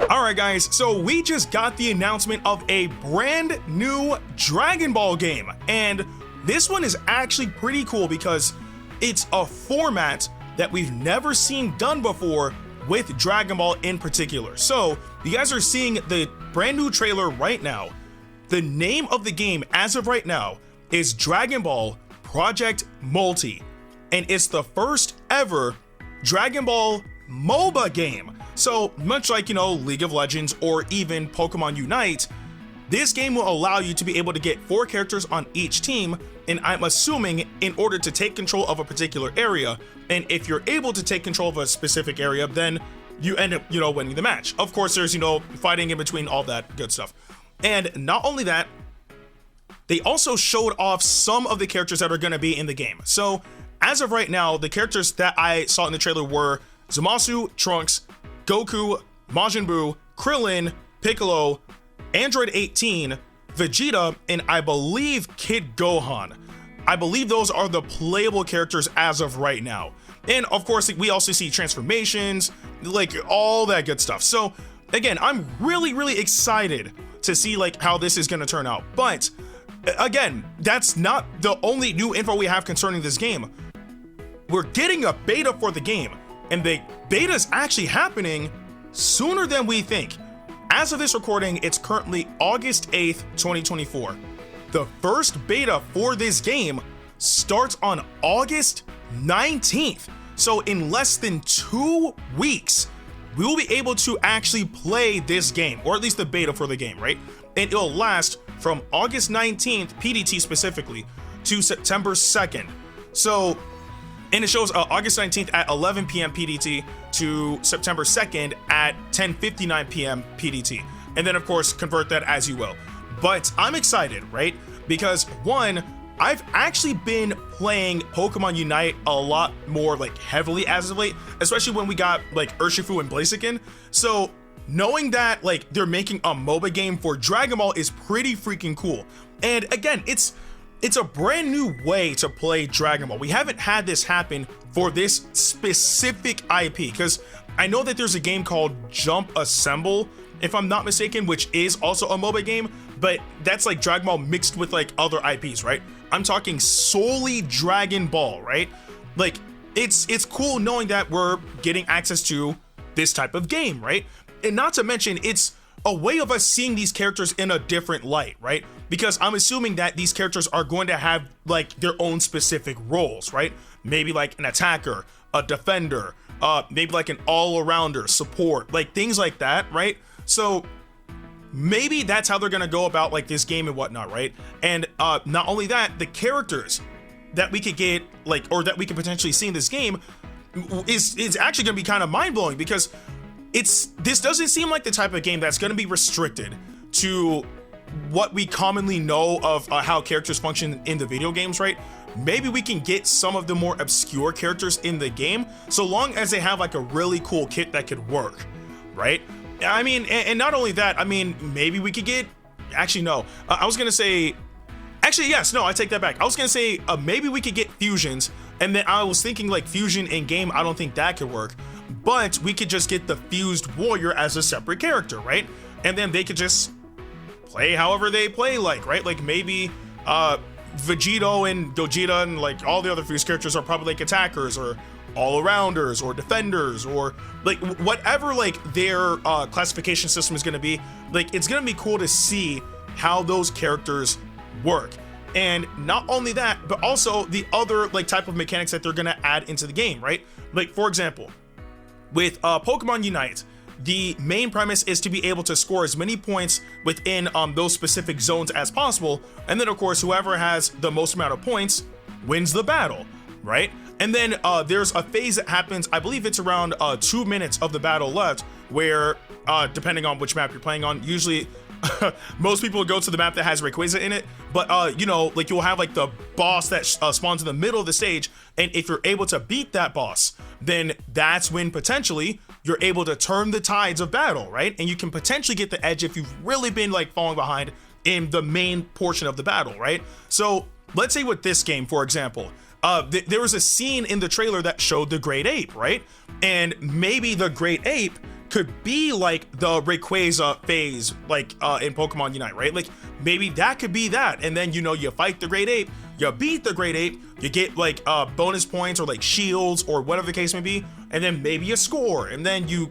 All right, guys, so we just got the announcement of a brand new Dragon Ball game, and this one is actually pretty cool because it's a format that we've never seen done before with Dragon Ball in particular. So you guys are seeing the brand new trailer right now. The name of the game as of right now is Dragon Ball Project Multi, and it's the first ever Dragon Ball MOBA game. So much like, League of Legends or even Pokemon Unite, this game will allow you to be able to get 4 characters on each team, and I'm assuming in order to take control of a particular area, and if you're able to take control of a specific area, then you end up, winning the match. Of course, there's, fighting in between, all that good stuff. And not only that, they also showed off some of the characters that are going to be in the game. So as of right now, the characters that I saw in the trailer were Zamasu, Trunks, Goku, Majin Buu, Krillin, Piccolo, Android 18, Vegeta, and I believe Kid Gohan. I believe those are the playable characters as of right now. And of course, we also see transformations, like all that good stuff. So again, I'm really excited to see how this is going to turn out. But again, that's not the only new info we have concerning this game. We're getting a beta for the game, and the beta is actually happening sooner than we think. As of this recording, it's currently August 8th, 2024. The first beta for this game starts on August 19th. So in less than 2 weeks, we will be able to actually play this game, or at least the beta for the game, right? And it'll last from August 19th, PDT specifically, to September 2nd. So, and it shows August 19th at 11 p.m. PDT to September 2nd at 10:59 p.m. PDT. And then, of course, convert that as you will. But I'm excited, right? Because one, I've actually been playing Pokemon Unite a lot more heavily as of late, especially when we got Urshifu and Blaziken. So knowing that they're making a MOBA game for Dragon Ball is pretty freaking cool. And again, it's a brand new way to play Dragon Ball. We haven't had this happen for this specific IP, because I know that there's a game called Jump Assemble, if I'm not mistaken, which is also a MOBA game, but that's Dragon Ball mixed with other IPs, right? I'm talking solely Dragon Ball, right? It's cool knowing that we're getting access to this type of game, right? And not to mention, it's a way of us seeing these characters in a different light, right? Because I'm assuming that these characters are going to have their own specific roles, right? Maybe an attacker, a defender, maybe an all-arounder, support, things like that, right? So maybe that's how they're gonna go about this game and whatnot, right? And not only that, the characters that we could get or that we could potentially see in this game is actually gonna be kind of mind-blowing, because this doesn't seem like the type of game that's gonna be restricted to what we commonly know of how characters function in the video games, right? Maybe we can get some of the more obscure characters in the game, so long as they have a really cool kit that could work, right? I mean, and not only that, I mean, maybe we could get, actually no, I was gonna say, actually yes, no, I take that back. I was gonna say maybe we could get fusions, and then I was thinking fusion in game, I don't think that could work, but we could just get the fused warrior as a separate character, right? And then they could just play however they play, right? Maybe Vegito and Gogeta and all the other fused characters are probably attackers or all-arounders or defenders, or whatever their classification system is going to be. It's going to be cool to see how those characters work. And not only that, but also the other type of mechanics that they're going to add into the game, right? For example, with Pokemon Unite, the main premise is to be able to score as many points within those specific zones as possible, and then of course whoever has the most amount of points wins the battle, right? And then there's a phase that happens, I believe it's around 2 minutes of the battle left, where depending on which map you're playing on, usually most people go to the map that has Rayquaza in it, but you'll have the boss that spawns in the middle of the stage, and if you're able to beat that boss, then that's when potentially you're able to turn the tides of battle, right? And you can potentially get the edge if you've really been falling behind in the main portion of the battle, right? So let's say with this game, for example, there was a scene in the trailer that showed the Great Ape, right? And maybe the Great Ape could be like the Rayquaza phase, like in Pokemon Unite, right? Like maybe that could be that, and then you fight the Great Ape, you beat the Great Ape, you get like bonus points or like shields or whatever the case may be, and then maybe a score, and then you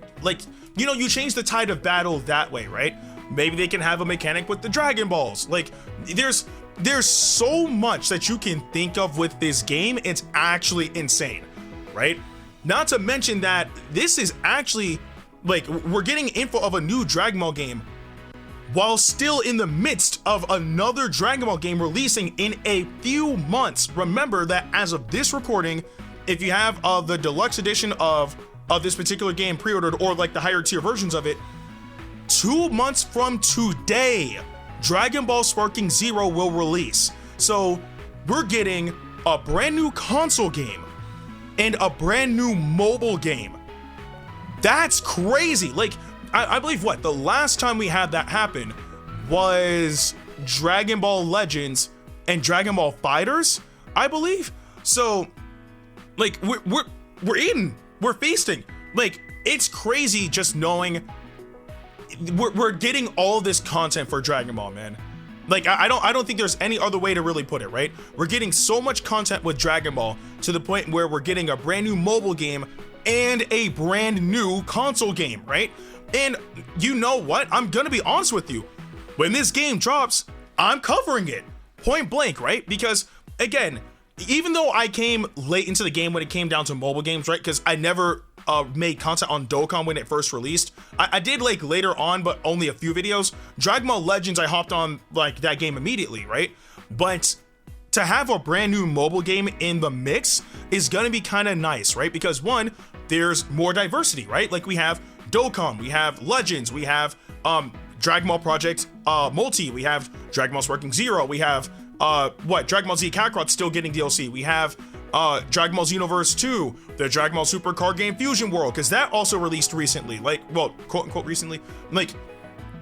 change the tide of battle that way, right? Maybe they can have a mechanic with the Dragon Balls. Like there's so much that you can think of with this game. It's actually insane, right? Not to mention that this is actually like we're getting info of a new Dragon Ball game while still in the midst of another Dragon Ball game releasing in a few months. Remember that as of this recording, if you have the deluxe edition of this particular game pre-ordered, or like the higher tier versions of it, 2 months from today, Dragon Ball Sparking Zero will release. So we're getting a brand new console game and a brand new mobile game. That's crazy. Like I believe the last time we had that happen was Dragon Ball Legends and Dragon Ball Fighters, I believe. So like we're eating, we're feasting. Like it's crazy just knowing we're getting all this content for Dragon Ball, man. Like I don't think there's any other way to really put it, right? We're getting so much content with Dragon Ball to the point where we're getting a brand new mobile game and a brand new console game, right? And you know what? I'm gonna be honest with you. When this game drops, I'm covering it point blank, right? Because again, even though I came late into the game when it came down to mobile games, right? Because I never made content on Dokkan when it first released. I did like later on, but only a few videos. Dragon Ball Legends, I hopped on like that game immediately, right? But to have a brand new mobile game in the mix is gonna be kind of nice, right? Because one, there's more diversity, right? Like we have Dokkan, we have Legends, we have Dragon Ball Project Multi, we have Dragon Ball Sparking Zero, we have Dragon Ball Z Kakarot still getting DLC, we have Dragon Ball Xenoverse 2, the Dragon Ball Super Card Game Fusion World, because that also released recently, like, well, quote unquote recently. Like,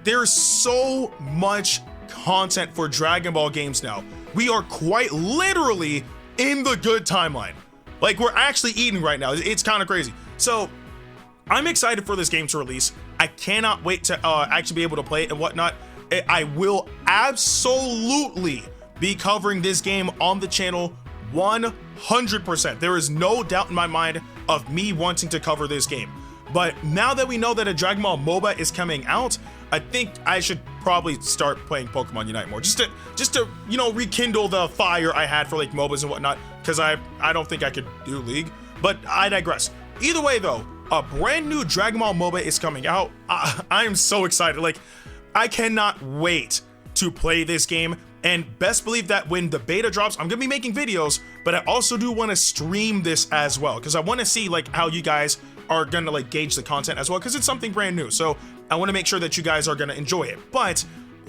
there's so much content for Dragon Ball games now. We are quite literally in the good timeline. Like, we're actually eating right now. It's kind of crazy. So I'm excited for this game to release. I cannot wait to actually be able to play it and whatnot. I will absolutely be covering this game on the channel 100%. There is no doubt in my mind of me wanting to cover this game. But now that we know that a Dragon Ball MOBA is coming out, I think I should probably start playing Pokemon Unite more, just to rekindle the fire I had for like MOBAs and whatnot, because I don't think I could do League, but I digress. Either way though, a brand new Dragon Ball MOBA is coming out. I am so excited. Like, I cannot wait to play this game, and best believe that when the beta drops, I'm gonna be making videos, but I also do want to stream this as well, because I want to see like how you guys are gonna like gauge the content as well, because it's something brand new. So I want to make sure that you guys are gonna enjoy it. But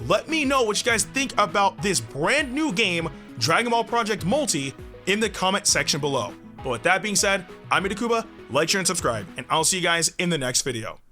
let me know what you guys think about this brand new game, Dragon Ball Project Multi, in the comment section below. But with that being said, I'm Ndukauba. Like, share, and subscribe, and I'll see you guys in the next video.